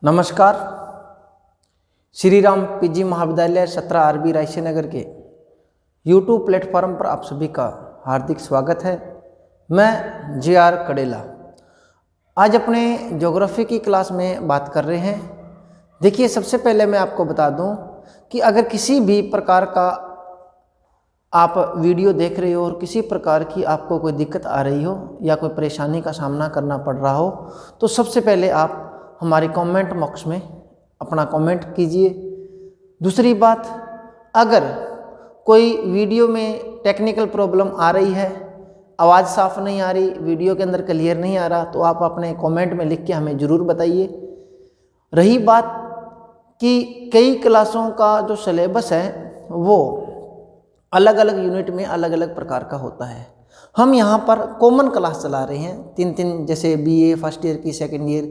नमस्कार। श्री राम पीजी महाविद्यालय 17 आरबी रायसी नगर के यूट्यूब प्लेटफॉर्म पर आप सभी का हार्दिक स्वागत है। मैं JR कडेला आज अपने ज्योग्राफी की क्लास में बात कर रहे हैं। देखिए, सबसे पहले मैं आपको बता दूं कि अगर किसी भी प्रकार का आप वीडियो देख रहे हो और किसी प्रकार की आपको कोई दिक्कत आ रही हो या कोई परेशानी का सामना करना पड़ रहा हो तो सबसे पहले आप हमारे कमेंट बॉक्स में अपना कमेंट कीजिए। दूसरी बात, अगर कोई वीडियो में टेक्निकल प्रॉब्लम आ रही है, आवाज़ साफ़ नहीं आ रही, वीडियो के अंदर क्लियर नहीं आ रहा, तो आप अपने कमेंट में लिख के हमें ज़रूर बताइए। रही बात कि कई क्लासों का जो सिलेबस है वो अलग अलग यूनिट में अलग अलग प्रकार का होता है। हम यहाँ पर कॉमन क्लास चला रहे हैं तीन जैसे BA फर्स्ट ईयर की second year,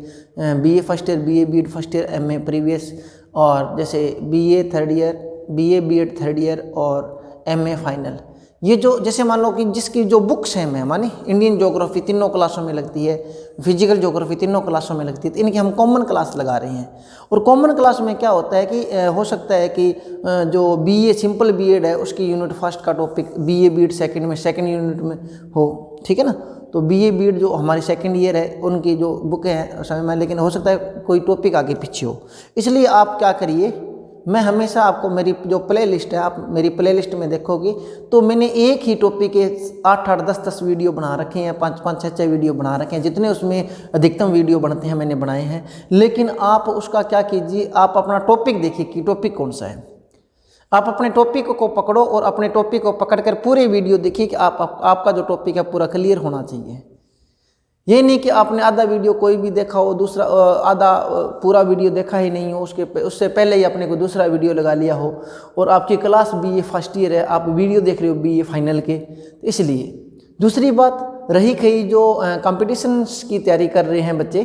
BA first year, BA BEd first year, MA previous, और जैसे BA third year, BA BEd third year और MA फाइनल। ये जो जैसे मान लो कि जिसकी जो बुक्स हैं मैं मानी इंडियन ज्योग्राफी तीनों क्लासों में लगती है, फिजिकल ज्योग्राफी तीनों क्लासों में लगती है, तो इनकी हम कॉमन क्लास लगा रहे हैं। और कॉमन क्लास में क्या होता है कि हो सकता है कि जो BA सिंपल बीएड है उसकी यूनिट फर्स्ट का टॉपिक BA बीएड सेकंड में सेकंड यूनिट में हो, ठीक है ना। तो BA बीएड जो हमारी सेकंड ईयर है उनकी जो बुक है समय में, लेकिन हो सकता है कोई टॉपिक आगे पीछे हो। इसलिए आप क्या करिए, मैं हमेशा आपको मेरी जो प्ले लिस्ट है, आप मेरी प्ले लिस्ट में देखोगे तो मैंने एक ही टॉपिक के 8-8, 10-10 वीडियो बना रखे हैं, 5-5, 6-6 वीडियो बना रखे हैं। जितने उसमें अधिकतम वीडियो बनते हैं मैंने बनाए हैं। लेकिन आप उसका क्या कीजिए, आप अपना टॉपिक देखिए कि टॉपिक कौन सा है। आप अपने टॉपिक को पकड़ो और अपने टॉपिक को पकड़ कर पूरे वीडियो देखिए कि आपका जो टॉपिक है पूरा क्लियर होना चाहिए। ये नहीं कि आपने आधा वीडियो कोई भी देखा हो, दूसरा आधा पूरा वीडियो देखा ही नहीं हो, उससे पहले ही अपने को दूसरा वीडियो लगा लिया हो, और आपकी क्लास BA फर्स्ट ईयर है, आप वीडियो देख रहे हो BA फाइनल के। तो इसलिए दूसरी बात रही कई जो कॉम्पिटिशन्स की तैयारी कर रहे हैं बच्चे,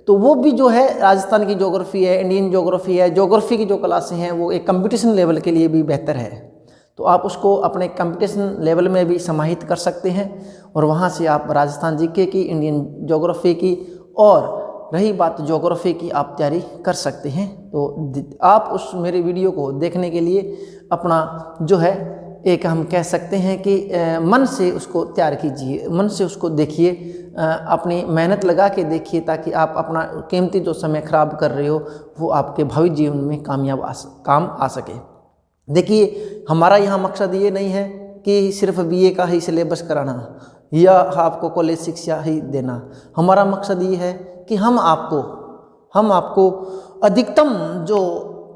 तो वो भी जो है राजस्थान की ज्योग्राफी है, इंडियन ज्योग्राफी है, ज्योग्राफी की जो क्लासें हैं वो एक कंपटीशन लेवल के लिए भी बेहतर है। तो आप उसको अपने कंपटीशन लेवल में भी समाहित कर सकते हैं और वहाँ से आप राजस्थान GK की, इंडियन ज्योग्राफी की और रही बात ज्योग्राफी की आप तैयारी कर सकते हैं। तो आप उस मेरे वीडियो को देखने के लिए अपना जो है एक हम कह सकते हैं कि मन से उसको तैयार कीजिए, मन से उसको देखिए, अपनी मेहनत लगा के देखिए, ताकि आप अपना कीमती जो समय खराब कर रहे हो वो आपके भावी जीवन में काम आ सके। देखिए, हमारा यहाँ मकसद ये नहीं है कि सिर्फ BA का ही सिलेबस कराना या आपको कॉलेज शिक्षा ही देना। हमारा मकसद ये है कि हम आपको अधिकतम जो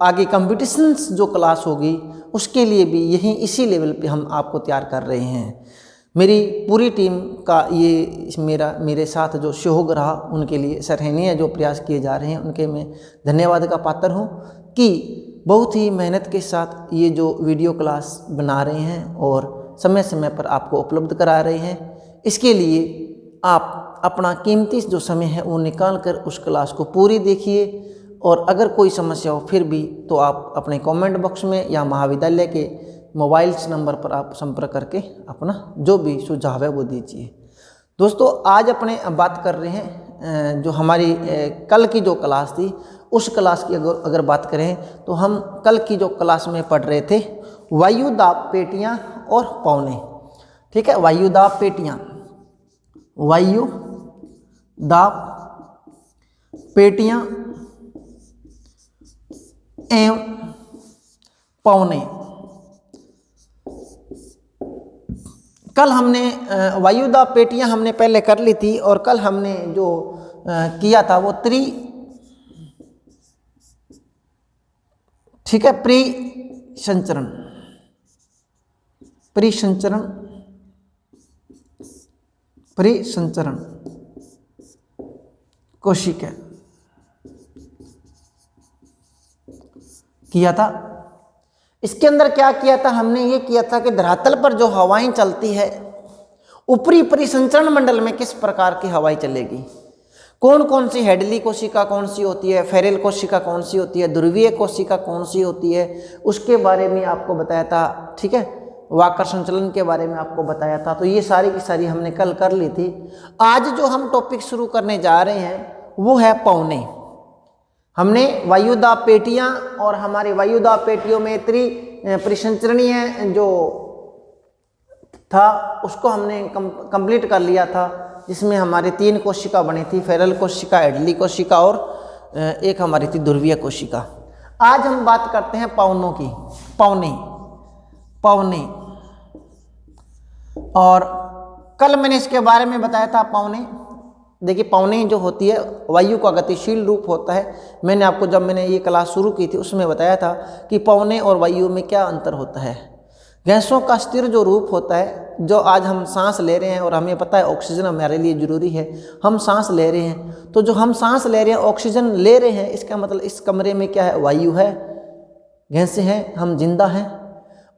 आगे कंपटीशन्स जो क्लास होगी उसके लिए भी यही इसी लेवल पे हम आपको तैयार कर रहे हैं। मेरी पूरी टीम का ये मेरे साथ जो सहयोग रहा उनके लिए सराहनीय जो प्रयास किए जा रहे हैं उनके मैं धन्यवाद का पात्र हूँ कि बहुत ही मेहनत के साथ ये जो वीडियो क्लास बना रहे हैं और समय समय पर आपको उपलब्ध करा रहे हैं। इसके लिए आप अपना कीमती जो समय है वो निकाल कर उस क्लास को पूरी देखिए, और अगर कोई समस्या हो फिर भी तो आप अपने कमेंट बॉक्स में या महाविद्यालय के मोबाइल्स नंबर पर आप संपर्क करके अपना जो भी सुझाव है वो दीजिए। दोस्तों, आज अपने बात कर रहे हैं जो हमारी कल की जो क्लास थी उस क्लास की अगर बात करें तो हम कल की जो क्लास में पढ़ रहे थे वायुदाब पेटियां और पौने, ठीक है। वायुदाब पेटियां, वायुदाब पेटियां एवं पौने। कल हमने वायुदाब पेटियां हमने पहले कर ली थी, और कल हमने जो किया था वो ठीक है, परिसंचरण कोशिका किया था। इसके अंदर क्या किया था हमने, ये किया था कि धरातल पर जो हवाएं चलती है ऊपरी परिसंचरण मंडल में किस प्रकार की हवाएं चलेगी, कौन कौन सी हेडली कोशिका कौन सी होती है, फेरेल कोशिका कौन सी होती है, ध्रुवीय कोशिका कौन सी होती है, उसके बारे में आपको बताया था, ठीक है। वाकर संचलन के बारे में आपको बताया था। तो ये सारी की सारी हमने कल कर ली थी। आज जो हम टॉपिक शुरू करने जा रहे हैं वो है पौने। हमने वायुदाब पेटियां और हमारी वायुदाब पेटियों में परिसंचरणीय जो था उसको हमने कंप्लीट कर लिया था, जिसमें हमारी 3 कोशिका बनी थी, फेरल कोशिका, एडली कोशिका और एक हमारी थी ध्रुवीय कोशिका। आज हम बात करते हैं पवनों की। पवने और कल मैंने इसके बारे में बताया था। पवने, देखिए पवने जो होती है वायु का गतिशील रूप होता है। मैंने आपको जब मैंने ये क्लास शुरू की थी उसमें बताया था कि पवने और वायु में क्या अंतर होता है। गैसों का स्थिर जो रूप होता है, जो आज हम सांस ले रहे हैं और हमें पता है ऑक्सीजन हमारे लिए ज़रूरी है, हम सांस ले रहे हैं, तो जो हम सांस ले रहे हैं ऑक्सीजन ले रहे हैं, इसका मतलब इस कमरे में क्या है, वायु है, गैसें हैं, हम जिंदा हैं।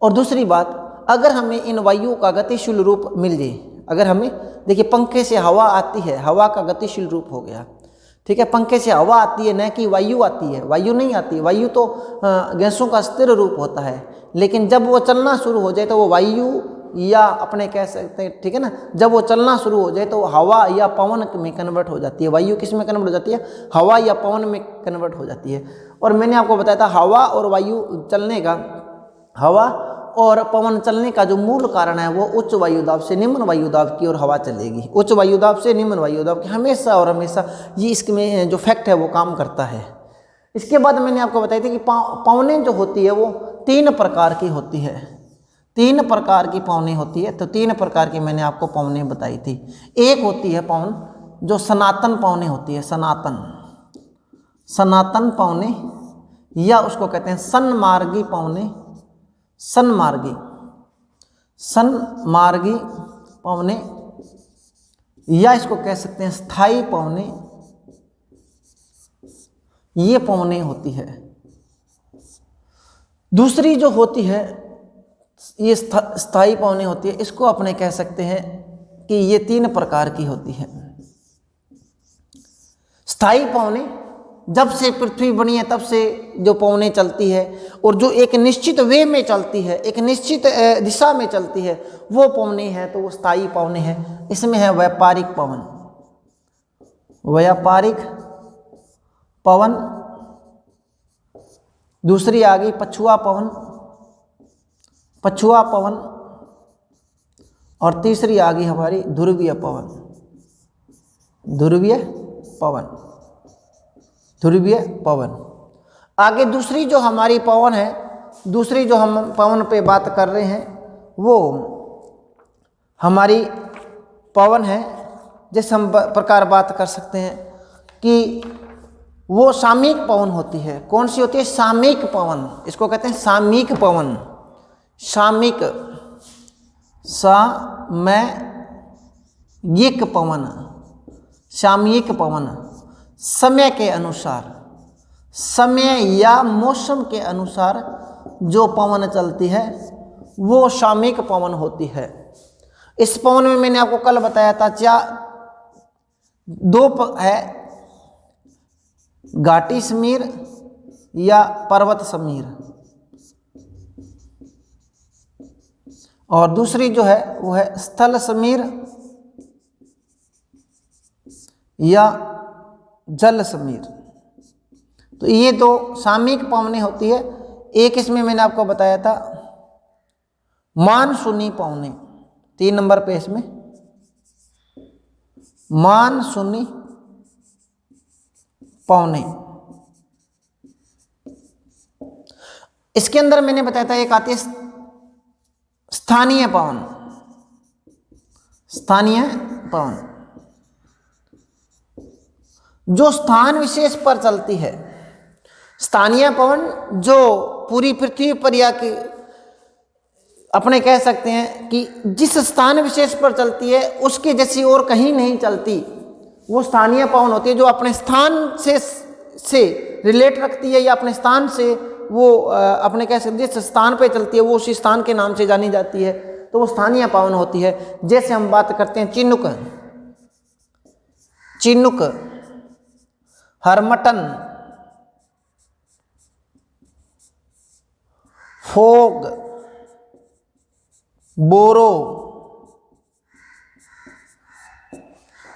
और दूसरी बात, अगर हमें इन वायु का गतिशील रूप मिल जाए, अगर हमें, देखिए पंखे से हवा आती है, हवा का गतिशील रूप हो गया, ठीक है, पंखे से हवा आती है, न कि वायु आती है। वायु नहीं आती, वायु तो गैसों का स्थिर रूप होता है, लेकिन जब वो चलना शुरू हो जाए तो वो वायु या अपने कह सकते हैं, ठीक है ना, जब वो चलना शुरू हो जाए तो हवा या पवन में कन्वर्ट हो जाती है। वायु किस में कन्वर्ट हो जाती है, हवा या पवन में कन्वर्ट हो जाती है। और मैंने आपको बताया था हवा और वायु चलने का, हवा और पवन चलने का जो मूल कारण है वो उच्च वायुदाब से निम्न वायुदाब की ओर हवा चलेगी। उच्च वायुदाब से निम्न वायुदाब की हमेशा और हमेशा ये इसमें जो फैक्ट है वो काम करता है। इसके बाद मैंने आपको बताई थी कि पवने जो होती है वो 3 प्रकार की होती है। 3 प्रकार की पवने होती है। तो 3 प्रकार की मैंने आपको पवने बताई थी। एक होती है पवन जो सनातन पवने होती है, सनातन पवने, या उसको कहते हैं सन्मार्गी पवने, सन्मार्गी पवने, या इसको कह सकते हैं स्थायी पवने। ये पवने होती है। दूसरी जो होती है ये स्थायी पवने होती है, इसको अपने कह सकते हैं कि ये 3 प्रकार की होती है। स्थायी पवने, जब से पृथ्वी बनी है तब से जो पवने चलती है और जो एक निश्चित वे में चलती है, एक निश्चित दिशा में चलती है, वो पवने है, तो वो स्थायी पवने है। इसमें है व्यापारिक पवन, व्यापारिक पवन। दूसरी आ गई पछुआ पवन, पछुआ पवन। और तीसरी आ गई हमारी ध्रुवीय पवन, ध्रुवीय पवन, ध्रुवीय पवन। आगे दूसरी जो हमारी पवन है, दूसरी जो हम पवन पे बात कर रहे हैं वो हमारी पवन है, जिस हम प्रकार बात कर सकते हैं कि वो सामयिक पवन होती है। कौन सी होती है, सामयिक पवन, इसको कहते हैं सामयिक पवन। सामयिक, सामयिक पवन, सामयिक पवन, समय के अनुसार, समय या मौसम के अनुसार जो पवन चलती है वो सामयिक पवन होती है। इस पवन में मैंने आपको कल बताया था 2 है, घाटी समीर या पर्वत समीर, और दूसरी जो है वो है स्थल समीर या जल समीर। तो ये 2 सामयिक पवने होती है। एक इसमें मैंने आपको बताया था मानसूनी पवने, 3 नंबर पे इसमें मानसूनी पवने। इसके अंदर मैंने बताया था एक आती है स्थानीय पवन, स्थानीय पवन जो स्थान विशेष पर चलती है। स्थानीय पवन जो पूरी पृथ्वी पर या कि अपने कह सकते हैं कि जिस स्थान विशेष पर चलती है उसके जैसी और कहीं नहीं चलती, वो स्थानीय पवन होती है। जो अपने स्थान से रिलेट रखती है या अपने स्थान से वो अपने कह सकते जिस स्थान पे चलती है वो उसी स्थान के नाम से जानी जाती है, तो वो स्थानीय पवन होती है। जैसे हम बात करते हैं चिनुक, चिनुक, हरमटन, फोग, बोरो,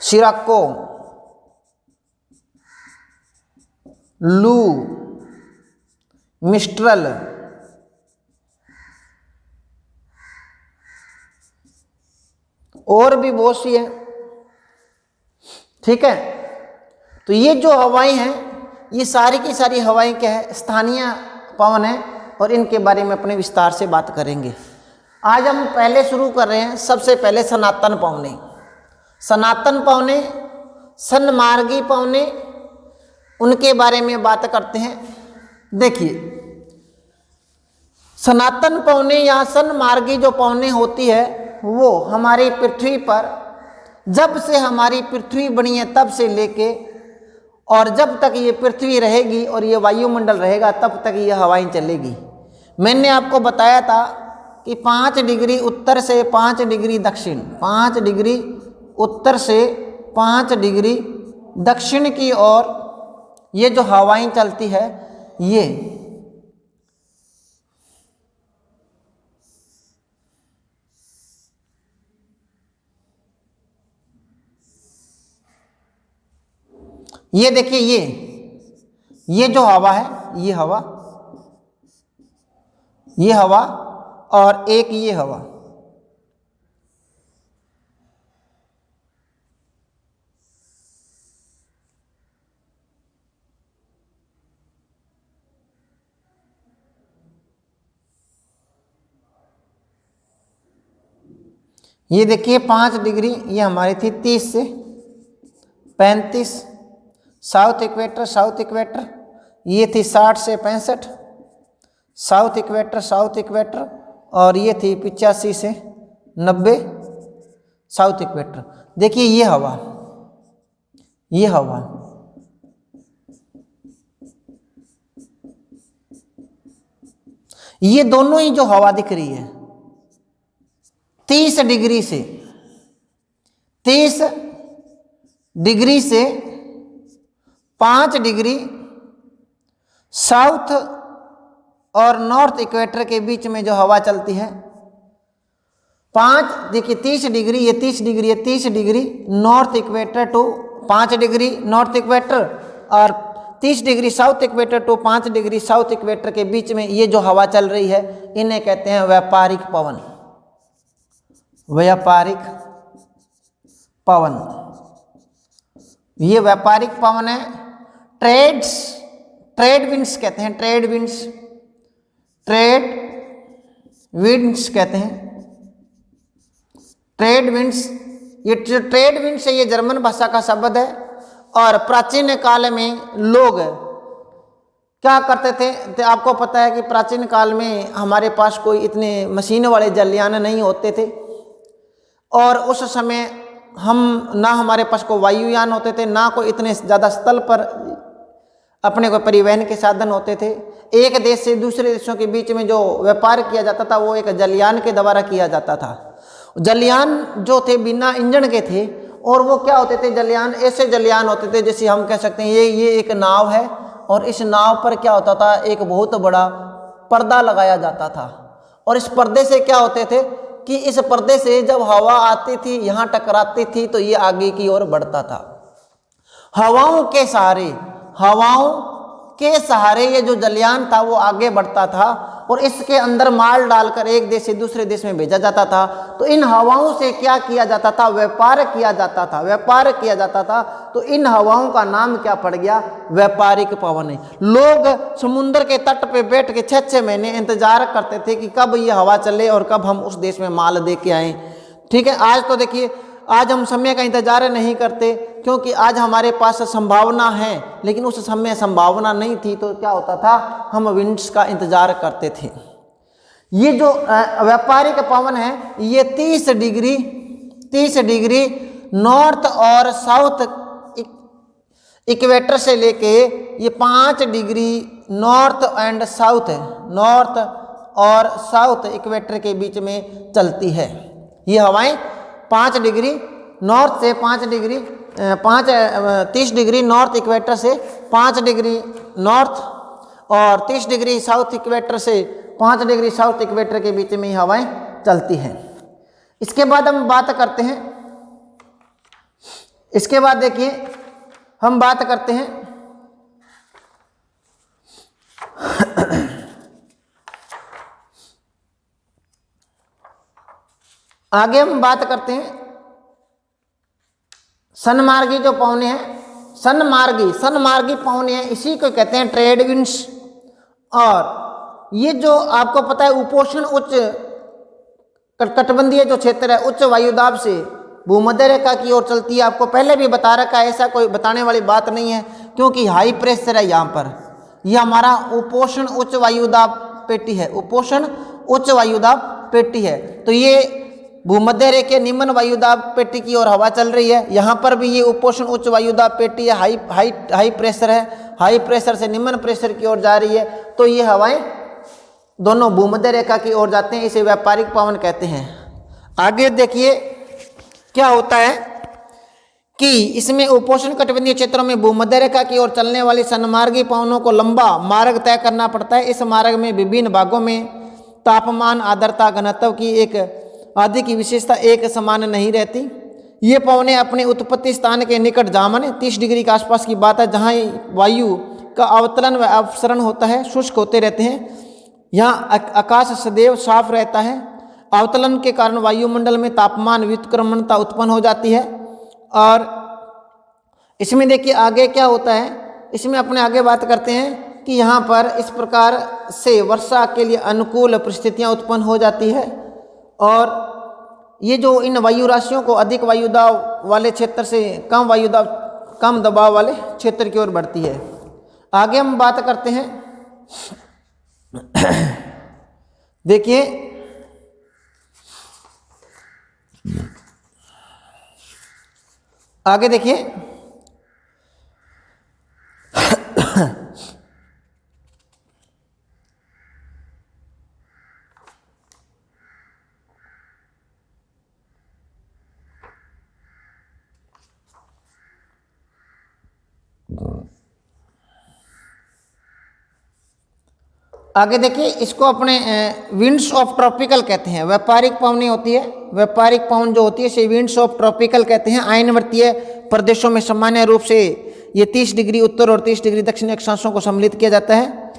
सिराको, लू, मिस्ट्रल, और भी बहुत सी है। ठीक है, तो ये जो हवाएं हैं ये सारी की सारी हवाएं क्या है, स्थानीय पवन है, और इनके बारे में अपने विस्तार से बात करेंगे। आज हम पहले शुरू कर रहे हैं सबसे पहले सनातन पवने। सनातन पवने, सन्मार्गी पवने, उनके बारे में बात करते हैं। देखिए, सनातन पवने या सन्मार्गी जो पवने होती है वो हमारी पृथ्वी पर जब से हमारी पृथ्वी बनी है तब से लेके और जब तक ये पृथ्वी रहेगी और ये वायुमंडल रहेगा तब तक ये हवाएं चलेगी। मैंने आपको बताया था कि 5 डिग्री उत्तर से 5 डिग्री दक्षिण, 5 डिग्री उत्तर से 5 डिग्री दक्षिण की ओर ये जो हवाएं चलती है ये देखिए, ये जो हवा है, ये हवा और एक ये हवा, ये देखिए 5 डिग्री, ये हमारी थी 30 से 35 साउथ इक्वेटर, ये थी 60 से 65 साउथ इक्वेटर, और ये थी 85 से 90 साउथ इक्वेटर। देखिए ये हवा ये दोनों ही जो हवा दिख रही है 30 डिग्री से 5 डिग्री साउथ और नॉर्थ इक्वेटर के बीच में जो हवा चलती है, 5 देखिए 30 डिग्री, ये 30 डिग्री, ये 30 degree north equator to 5 degree north equator, और 30 degree south equator to 5 degree south equator के बीच में ये जो हवा चल रही है इन्हें कहते हैं व्यापारिक पवन। ये व्यापारिक पवन है। ट्रेड विंड्स कहते हैं, ट्रेड विंड्स कहते हैं, ट्रेड विंड्स। ये जो ट्रेड विंड्स है ये जर्मन भाषा का शब्द है, और प्राचीन काल में लोग क्या करते थे, तो आपको पता है कि प्राचीन काल में हमारे पास कोई इतने मशीन वाले जलयान नहीं होते थे, और उस समय ना हमारे पास कोई वायुयान होते थे, ना कोई इतने ज़्यादा स्थल पर अपने को परिवहन के साधन होते थे। एक देश से दूसरे देशों के बीच में जो व्यापार किया जाता था वो एक जलयान के द्वारा किया जाता था। जलयान जो थे बिना इंजन के थे, और वो क्या होते थे, जलयान ऐसे जलयान होते थे जैसे हम कह सकते हैं ये एक नाव है, और इस नाव पर क्या होता था, एक बहुत बड़ा पर्दा लगाया जाता था, और इस पर्दे से क्या होते थे कि इस पर्दे से जब हवा आती थी यहाँ टकराती थी तो ये आगे की ओर बढ़ता था। हवाओं के सहारे ये जो जलयान था वो आगे बढ़ता था, और इसके अंदर माल डालकर एक देश से दूसरे देश में भेजा जाता था। तो इन हवाओं से क्या किया जाता था, व्यापार किया जाता था। तो इन हवाओं का नाम क्या पड़ गया, व्यापारिक पवन है। लोग समुद्र के तट पे बैठ के 6-6 महीने इंतजार करते थे कि कब ये हवा चले और कब हम उस देश में माल दे के आए। ठीक है, आज तो देखिए, आज हम समय का इंतजार नहीं करते, क्योंकि आज हमारे पास संभावना है, लेकिन उस समय संभावना नहीं थी, तो क्या होता था, हम विंड्स का इंतजार करते थे। ये जो व्यापारिक पवन है ये 30 डिग्री नॉर्थ और साउथ इक्वेटर से लेके ये 5 डिग्री नॉर्थ और साउथ इक्वेटर के बीच में चलती है। ये हवाएं 5 डिग्री नॉर्थ से 30 डिग्री नॉर्थ इक्वेटर से 5 डिग्री नॉर्थ और 30 डिग्री साउथ इक्वेटर से 5 डिग्री साउथ इक्वेटर के बीच में हवाएं चलती हैं। इसके बाद हम बात करते हैं, इसके बाद देखिए हम बात करते हैं आगे हम बात करते हैं सन्मार्गी जो पवने हैं, सन्मार्गी पवने हैं, इसी को कहते हैं ट्रेड विंड्स। और ये जो आपको पता है उपोषण उच्च कटिबंधीय जो क्षेत्र है उच्च वायुदाब से भूमध्य रेखा की ओर चलती है। आपको पहले भी बता रखा है, ऐसा कोई बताने वाली बात नहीं है, क्योंकि हाई प्रेशर है यहाँ पर। यह हमारा उपोषण उच्च वायुदाब पेटी है, उपोषण उच्च वायुदाब पेटी है। तो ये भूमध्य रेखा निम्न वायुदाब पेटी की ओर हवा चल रही है। यहाँ पर भी ये उपोषण उच्च वायुदाब पेटी है, हाई प्रेशर है, हाई प्रेशर से निम्न प्रेशर की ओर जा रही है। तो ये हवाएं दोनों भूमध्य रेखा की ओर जाते हैं, इसे व्यापारिक पवन कहते हैं। आगे देखिए क्या होता है कि इसमें उपोष्ण कटिबंधीय क्षेत्रों में भूमध्य रेखा की ओर चलने वाली सन्मार्गी पवनों को लंबा मार्ग तय करना पड़ता है। इस मार्ग में विभिन्न भागों में तापमान, आर्द्रता, घनत्व की एक आदि की विशेषता एक समान नहीं रहती। ये पवनें अपने उत्पत्ति स्थान के निकट जामन 30 डिग्री के आसपास की बात है, जहाँ वायु का अवतरण व अपसरण होता है, शुष्क होते रहते हैं। यहाँ आकाश सदैव साफ रहता है। अवतरण के कारण वायुमंडल में तापमान व्युत्क्रमणता उत्पन्न हो जाती है। और इसमें देखिए आगे क्या होता है, इसमें अपने आगे बात करते हैं कि यहाँ पर इस प्रकार से वर्षा के लिए अनुकूल परिस्थितियाँ उत्पन्न हो जाती है। और ये जो इन वायु राशियों को अधिक वायुदाब वाले क्षेत्र से कम दबाव वाले क्षेत्र की ओर बढ़ती है। आगे हम बात करते हैं देखिए आगे देखिए आगे देखिए इसको अपने विंड्स ऑफ ट्रॉपिकल कहते हैं। व्यापारिक पवनें होती है, व्यापारिक पवन जो होती है इसे विंड्स ऑफ ट्रॉपिकल कहते हैं। आयनवर्तीय प्रदेशों में सामान्य रूप से ये 30 डिग्री उत्तर और 30 डिग्री दक्षिण अक्षांशों को सम्मिलित किया जाता है।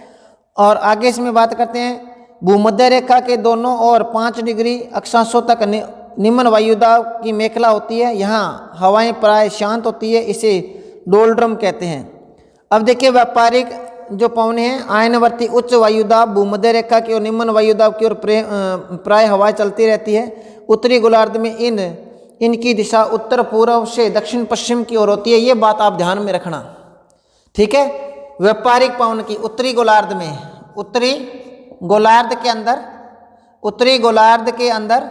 और आगे इसमें बात करते हैं भूमध्य रेखा के दोनों ओर 5 डिग्री अक्षांशों तक निम्न वायुदाब की मेखला होती है। यहाँ हवाएं प्राय शांत होती है, इसे डोलड्रम कहते हैं। अब देखिए व्यापारिक जो पवन हैं आयनवर्ती उच्च वायुदाब भूमध्य रेखा की ओर निम्न वायुदाब की ओर प्राय हवाएं चलती रहती है। उत्तरी गोलार्ध में इनकी दिशा उत्तर पूर्व से दक्षिण पश्चिम की ओर होती है। ये बात आप ध्यान में रखना, ठीक है। व्यापारिक पवन की उत्तरी गोलार्ध के अंदर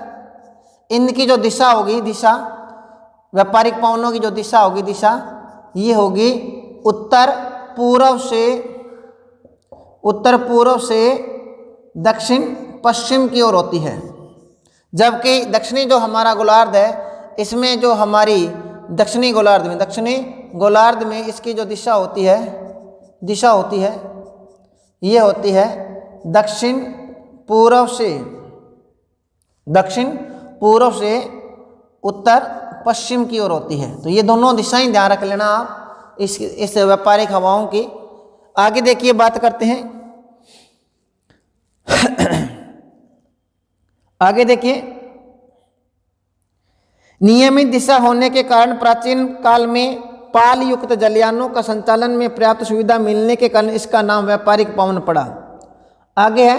इनकी जो दिशा होगी, व्यापारिक पवनों की जो दिशा होगी, ये होगी उत्तर पूर्व से दक्षिण पश्चिम की ओर होती है। जबकि दक्षिणी जो हमारा गोलार्ध है, इसमें जो हमारी दक्षिणी गोलार्ध में इसकी जो दिशा होती है ये होती है दक्षिण पूर्व से उत्तर पश्चिम की ओर होती है। तो ये दोनों दिशाएं ध्यान रख लेना आप इस व्यापारिक हवाओं की। आगे देखिए बात करते हैं आगे देखिए नियमित दिशा होने के कारण प्राचीन काल में पाल युक्त जलयानों का संचालन में पर्याप्त सुविधा मिलने के कारण इसका नाम व्यापारिक पवन पड़ा। आगे है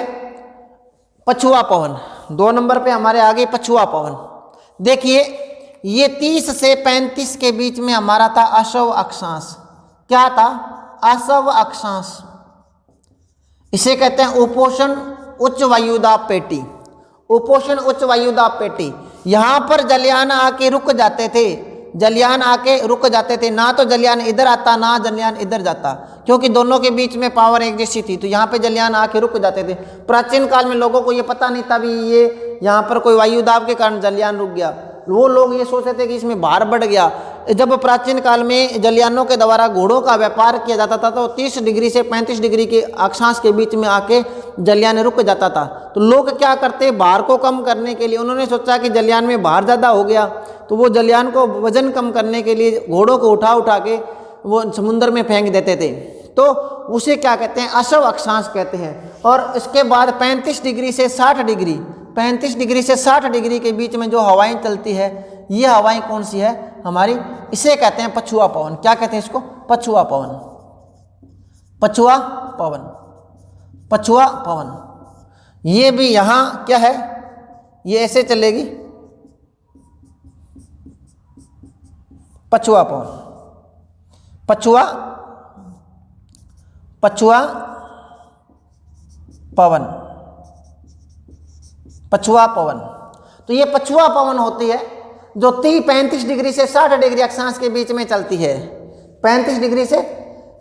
पछुआ पवन, 2 नंबर पे हमारे आगे पछुआ पवन। देखिए ये 30 से 35 के बीच में हमारा था आशव अक्षांश। क्या था? आशव अक्षांश। इसे कहते हैं उपोषण उच्च वायुदाब पेटी। उपोषण उच्च वायुदाब पेटी। यहाँ पर जलयान आके रुक जाते थे, ना तो जलयान इधर आता ना जलयान इधर जाता, क्योंकि दोनों के बीच में पावर एक जैसी थी। तो यहाँ पे जलयान आके रुक जाते थे। प्राचीन काल में लोगों को ये पता नहीं था भी ये यहाँ पर कोई वायुदाब के कारण जलयान रुक गया। वो लोग ये सोचते थे कि इसमें भार बढ़ गया। जब प्राचीन काल में जलयानों के द्वारा घोड़ों का व्यापार किया जाता था तो 30 डिग्री से 35 डिग्री के अक्षांश के बीच में आके जलयान रुक जाता था। तो लोग क्या करते, भार को कम करने के लिए उन्होंने सोचा कि जलयान में भार ज़्यादा हो गया, तो वो जलयान को वजन कम करने के लिए घोड़ों को उठा के वो समुद्र में फेंक देते थे। तो उसे क्या कहते हैं? आशव अक्षांश कहते हैं। और इसके बाद 35 डिग्री से 60 डिग्री 35 डिग्री से 60 डिग्री के बीच में जो हवाएं चलती है, ये हवाएं कौन सी है हमारी, इसे कहते हैं पछुआ पवन। क्या कहते हैं इसको? पछुआ पवन। पछुआ पवन, पछुआ पवन। ये भी यहाँ क्या है, ये ऐसे चलेगी, पछुआ पवन, पछुआ पछुआ पवन, पछुआ पवन। तो ये पछुआ पवन होती है जो 35 डिग्री से 60 डिग्री अक्षांश के बीच में चलती है, 35 डिग्री से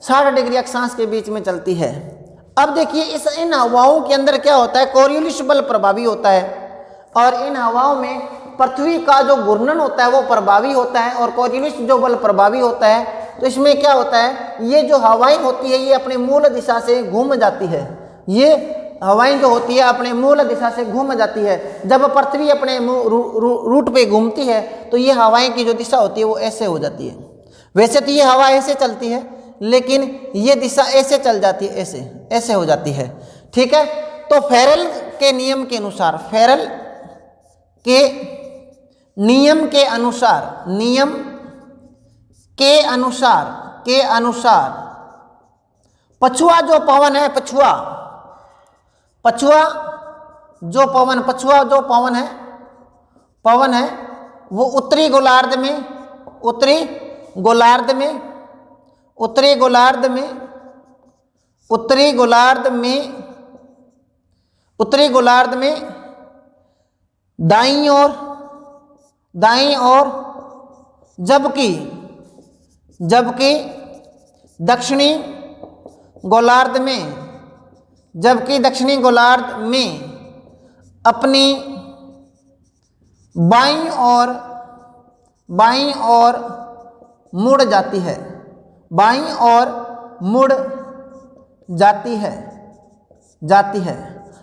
60 डिग्री अक्षांश के बीच में चलती है। अब देखिए इन हवाओं के अंदर क्या होता है, कोरियोलिस बल प्रभावी होता है, और इन हवाओं में पृथ्वी का जो घूर्णन होता है वो प्रभावी होता है, और कोरियोलिस जो बल प्रभावी होता है। तो इसमें क्या होता है, ये जो हवाएं होती है ये अपने मूल दिशा से घूम जाती है, ये हवाएं जो होती है अपने मूल दिशा से घूम जाती है। जब पृथ्वी अपने रूट पे घूमती है तो ये हवाएं की जो दिशा होती है वो ऐसे हो जाती है। वैसे तो ये हवा ऐसे चलती है, लेकिन ये दिशा ऐसे चल जाती है, ऐसे ऐसे हो जाती है। ठीक है, तो फेरेल के नियम के अनुसार, फेरेल के नियम के अनुसार, नियम के अनुसार पछुआ जो पवन है, पछुआ जो पवन है वो उत्तरी गोलार्ध में दाईं ओर, जबकि दक्षिणी गोलार्ध में अपनी बाईं ओर मुड़ जाती है, बाईं ओर मुड़ जाती है।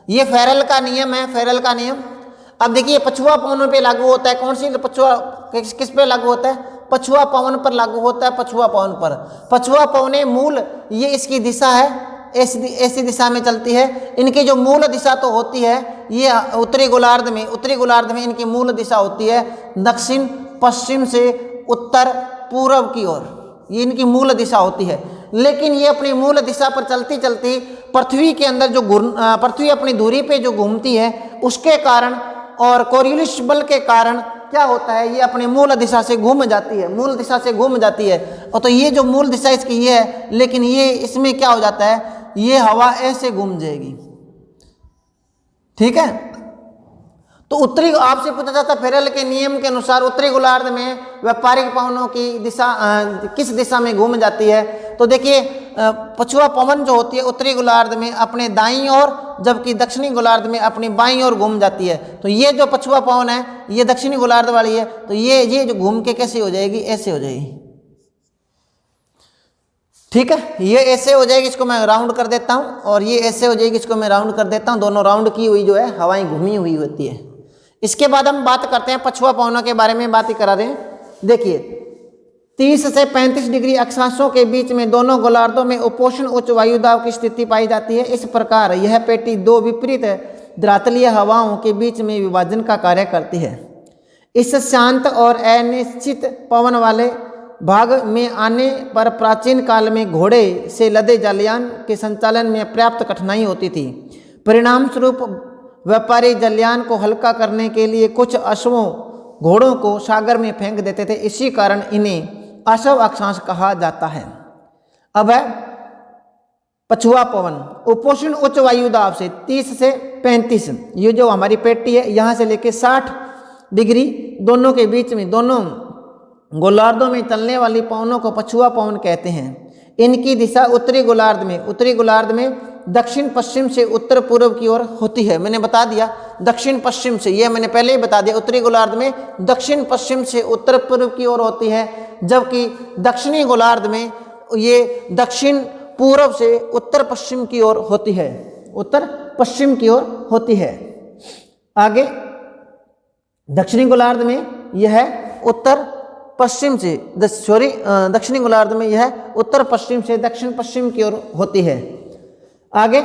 ये फेरेल का नियम है, फेरेल का नियम। अब देखिए पछुआ पवनों पे लागू होता है, कौन सी पछुआ, किस पे लागू होता है, पछुआ पवन पर लागू होता है, पछुआ पवन पर। पछुआ पवने मूल, ये इसकी दिशा है, ऐसी दिशा में चलती है। इनकी जो मूल दिशा तो होती है ये उत्तरी गोलार्ध में इनकी मूल दिशा होती है दक्षिण पश्चिम से उत्तर पूर्व की ओर, ये इनकी मूल दिशा होती है। लेकिन ये अपनी मूल दिशा पर चलती चलती पृथ्वी के अंदर जो पृथ्वी अपनी दूरी पे जो घूमती है उसके कारण और कोरियोलिस बल के कारण क्या होता है, ये अपनी मूल दिशा से घूम जाती है, और तो ये जो मूल दिशा इसकी ये है, लेकिन ये इसमें क्या हो जाता है, ये हवा ऐसे घूम जाएगी। ठीक है, तो उत्तरी, आपसे पूछा जाता फेरेल के नियम के अनुसार उत्तरी गोलार्ध में व्यापारिक पवनों की दिशा किस दिशा में घूम जाती है। तो देखिए पछुआ पवन जो होती है उत्तरी गोलार्ध में अपने दाईं ओर, जबकि दक्षिणी गोलार्ध में अपनी बाईं ओर घूम जाती है। तो ये जो पछुआ पवन है ये दक्षिणी गोलार्ध वाली है, तो ये जो घूम के कैसे हो जाएगी, ऐसे हो जाएगी। ठीक है, ये ऐसे हो जाएगी, इसको मैं राउंड कर देता हूँ, और ये ऐसे हो जाएगी, इसको मैं राउंड कर देता हूँ। दोनों राउंड की हुई जो है हवाएं घूमी हुई होती है। इसके बाद हम बात करते हैं पछुआ पवनों के बारे में, बात ही करा रहे हैं। देखिए 30 से 35 डिग्री अक्षांशों के बीच में दोनों गोलार्धों में उपोष्ण उच्च वायुदाब की स्थिति पाई जाती है। इस प्रकार यह पेटी दो विपरीत धरातलीय हवाओं के बीच में विभाजन का कार्य करती है। इस शांत और अनिश्चित पवन वाले भाग में आने पर प्राचीन काल में घोड़े से लदे जलयान के संचालन में पर्याप्त कठिनाई होती थी। परिणाम स्वरूप व्यापारी जलयान को हल्का करने के लिए कुछ अश्वों घोड़ों को सागर में फेंक देते थे। इसी कारण इन्हें अश्व अक्षांश कहा जाता है। अब है पछुआ पवन, उपोष्ण उच्च वायुदाब से 30 से 35, ये जो हमारी पेटी है यहाँ से लेके 60 डिग्री दोनों के बीच में, दोनों गोलार्धों में चलने वाली पवनों को पछुआ पवन कहते हैं। इनकी दिशा उत्तरी गोलार्ध में दक्षिण पश्चिम से उत्तर पूर्व की ओर होती है। मैंने बता दिया दक्षिण पश्चिम से, ये मैंने पहले ही बता दिया, उत्तरी गोलार्ध में दक्षिण पश्चिम से उत्तर पूर्व की ओर होती है, जबकि दक्षिणी गोलार्ध में ये दक्षिण पूर्व से उत्तर पश्चिम की ओर होती है, उत्तर पश्चिम की ओर होती है। आगे दक्षिणी गोलार्ध में यह उत्तर पश्चिम से, दक्षिणी गोलार्ध में यह उत्तर पश्चिम से दक्षिण पश्चिम की ओर होती है। आगे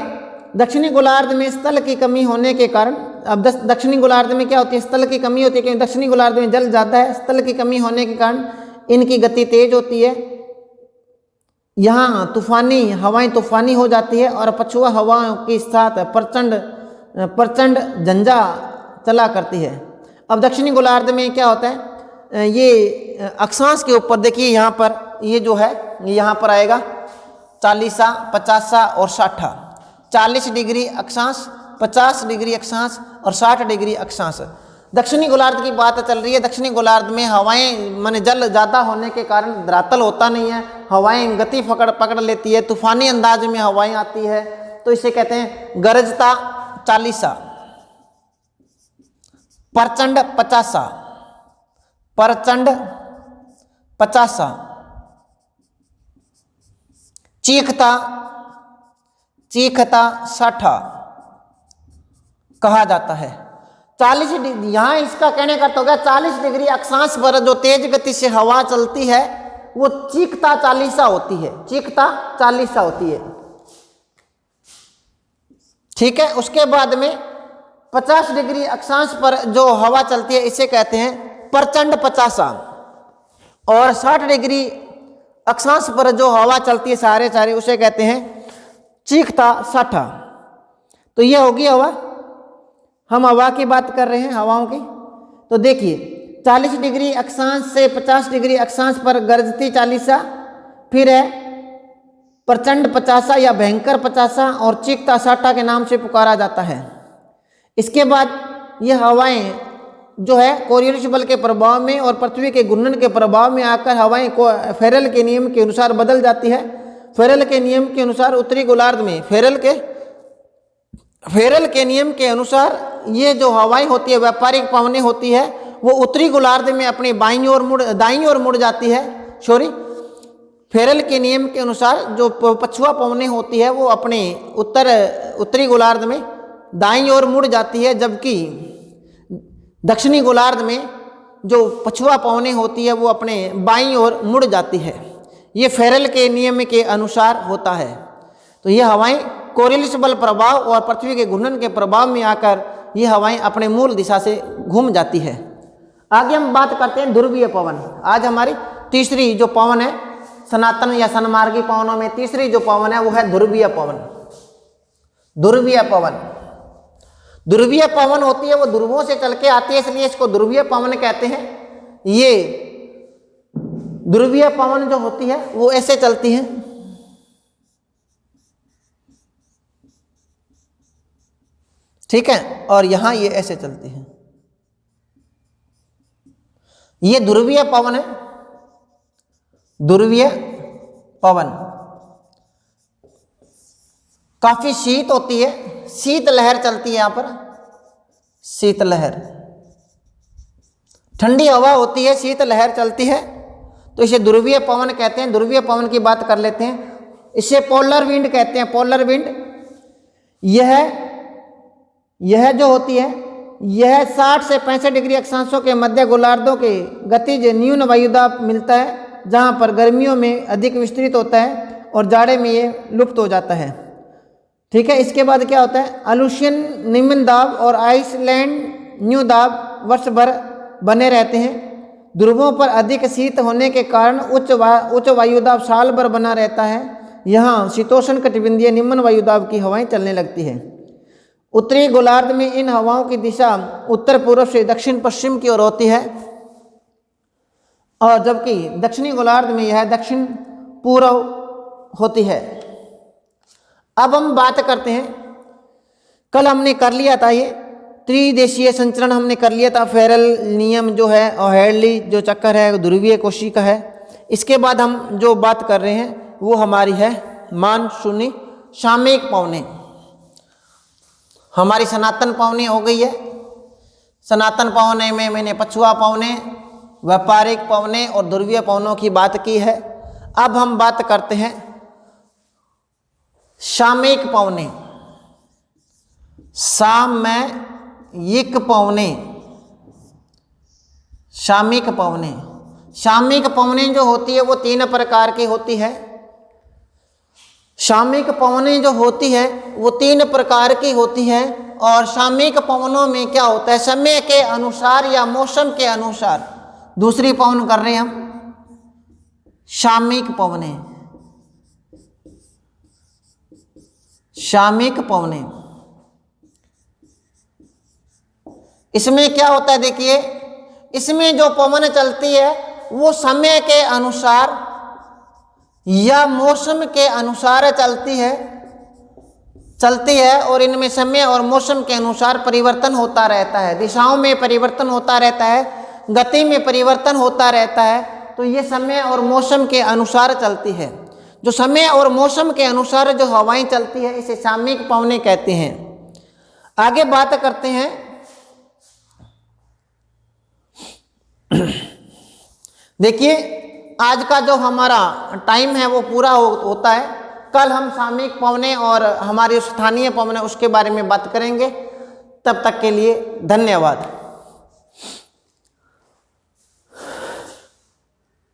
दक्षिणी गोलार्ध में स्थल की कमी होने के कारण अब दक्षिणी गोलार्ध में क्या होती है, स्थल की कमी होती है, क्योंकि दक्षिणी गोलार्ध में जल ज़्यादा है, स्थल की कमी होने के कारण इनकी गति तेज होती है। यहाँ तूफानी हवाएं तूफानी हो जाती है और पछुआ हवाओं के साथ प्रचंड झंझा चला करती है। अब दक्षिणी गोलार्ध में क्या होता है, ये अक्षांश के ऊपर देखिए, यहाँ पर ये जो है यहाँ पर आएगा 40, 50 और 60, 40 डिग्री अक्षांश, 50 डिग्री अक्षांश और 60 डिग्री अक्षांश। दक्षिणी गोलार्ध की बात चल रही है। दक्षिणी गोलार्ध में हवाएं माने जल ज़्यादा होने के कारण धरातल होता नहीं है, हवाएं गति पकड़ लेती है, तूफानी अंदाज में हवाएं आती है, तो इसे कहते हैं गरजता 40, प्रचंड 50, प्रचंड 50, चीखता 60 कहा जाता है। 40 डिग्री, यहाँ इसका कहने का तो होगा 40 डिग्री अक्षांश पर जो तेज गति से हवा चलती है वो चीखता 40 होती है, चीखता 40 होती है। ठीक है, उसके बाद में 50 डिग्री अक्षांश पर जो हवा चलती है इसे कहते हैं प्रचंड 50, और 60 डिग्री अक्षांश पर जो हवा चलती है सारे उसे कहते हैं चीखता 60। तो ये होगी हवा, हम हवा की बात कर रहे हैं, हवाओं की। तो देखिए 40 डिग्री अक्षांश से 50 डिग्री अक्षांश पर गरजती 40, फिर है प्रचंड 50 या भयंकर 50 और चीखता 60 के नाम से पुकारा जाता है। इसके बाद ये हवाएं जो है कोरियोलिस बल के प्रभाव में और पृथ्वी के घूर्णन के प्रभाव में आकर हवाएं को फेरल के नियम के अनुसार बदल जाती है। फेरल के नियम के अनुसार उत्तरी गोलार्ध में फेरल के नियम के अनुसार ये जो हवाएं होती है, व्यापारिक पवनें होती है, वो उत्तरी गोलार्ध में अपनी दाईं ओर मुड़ जाती है। फेरल के नियम के अनुसार जो पछुआ पवनें होती है वो अपने उत्तरी गोलार्ध में दाईं ओर मुड़ जाती है, जबकि दक्षिणी गोलार्ध में जो पछुआ पवनें होती है वो अपने बाईं ओर मुड़ जाती है। ये फेरल के नियम के अनुसार होता है। तो ये हवाएं कोरियोलिस बल प्रभाव और पृथ्वी के घूर्णन के प्रभाव में आकर ये हवाएं अपने मूल दिशा से घूम जाती है। आगे हम बात करते हैं ध्रुवीय पवन। आज हमारी तीसरी जो पवन है, सनातन या सनमार्गी पवनों में तीसरी जो पवन है वो है ध्रुवीय पवन। ध्रुवीय पवन, ध्रुवीय पवन होती है वो ध्रुवों से चल के आती है, इसलिए इसको ध्रुवीय पवन कहते हैं। ये ध्रुवीय पवन जो होती है वो ऐसे चलती है, ठीक है, और यहां ये ऐसे चलती है। ये ध्रुवीय पवन है, ध्रुवीय पवन। काफी शीत होती है, शीत लहर चलती है यहां पर, शीत लहर। ठंडी हवा होती है, शीत लहर चलती है, तो इसे ध्रुवीय पवन कहते हैं। ध्रुवीय पवन की बात कर लेते हैं। इसे पोलर विंड कहते हैं, पोलर विंड। यह जो होती है यह 60 से 65 डिग्री अक्षांशों के मध्य गोलार्धों के गतिज न्यून वायुदाब मिलता है, जहां पर गर्मियों में अधिक विस्तृत होता है और जाड़े में ये लुप्त हो जाता है। ठीक है, इसके बाद क्या होता है, अलूशियन निम्न दाब और आइसलैंड न्यू दाब वर्ष भर बने रहते हैं। ध्रुवों पर अधिक शीत होने के कारण उच्च वायुदाब साल भर बना रहता है। यहाँ शीतोष्ण कटिबंधीय निम्न वायुदाब की हवाएं चलने लगती है। उत्तरी गोलार्ध में इन हवाओं की दिशा उत्तर पूर्व से दक्षिण पश्चिम की ओर होती है, और जबकि दक्षिणी गोलार्ध में यह दक्षिण पूर्व होती है। अब हम बात करते हैं, कल हमने कर लिया था ये त्रिदेशीय संचरण हमने कर लिया था। फेरल नियम जो है और हैडली जो चक्कर है ध्रुवीय कोशिका है। इसके बाद हम जो बात कर रहे हैं वो हमारी है मानसूनी सामयिक पवनें। हमारी सनातन पवनें हो गई है। सनातन पवनें में मैंने पछुआ पवनें, व्यापारिक पवनें और ध्रुवीय पवनों की बात की है। अब हम बात करते हैं सामयिक पवनें। सामयिक पवनें, सामयिक पवनें, सामयिक पवनें जो होती है वो 3 प्रकार की होती है। सामयिक पवनें जो होती है वो 3 प्रकार की होती है। और सामयिक पवनों में क्या होता है, समय के अनुसार या मौसम के अनुसार। दूसरी पवन कर रहे हैं हम सामयिक पवनें, सामयिक पवनें। इसमें क्या होता है, देखिए इसमें जो पवन चलती है वो समय के अनुसार या मौसम के अनुसार चलती है और इनमें समय और मौसम के अनुसार परिवर्तन होता रहता है, दिशाओं में परिवर्तन होता रहता है, गति में परिवर्तन होता रहता है। तो ये समय और मौसम के अनुसार चलती है। जो समय और मौसम के अनुसार जो हवाएं चलती है इसे सामयिक पवनें कहते हैं। आगे बात करते हैं देखिए आज का जो हमारा टाइम है वो पूरा होता है। कल हम सामयिक पवनें और हमारी स्थानीय पवनें उसके बारे में बात करेंगे। तब तक के लिए धन्यवाद।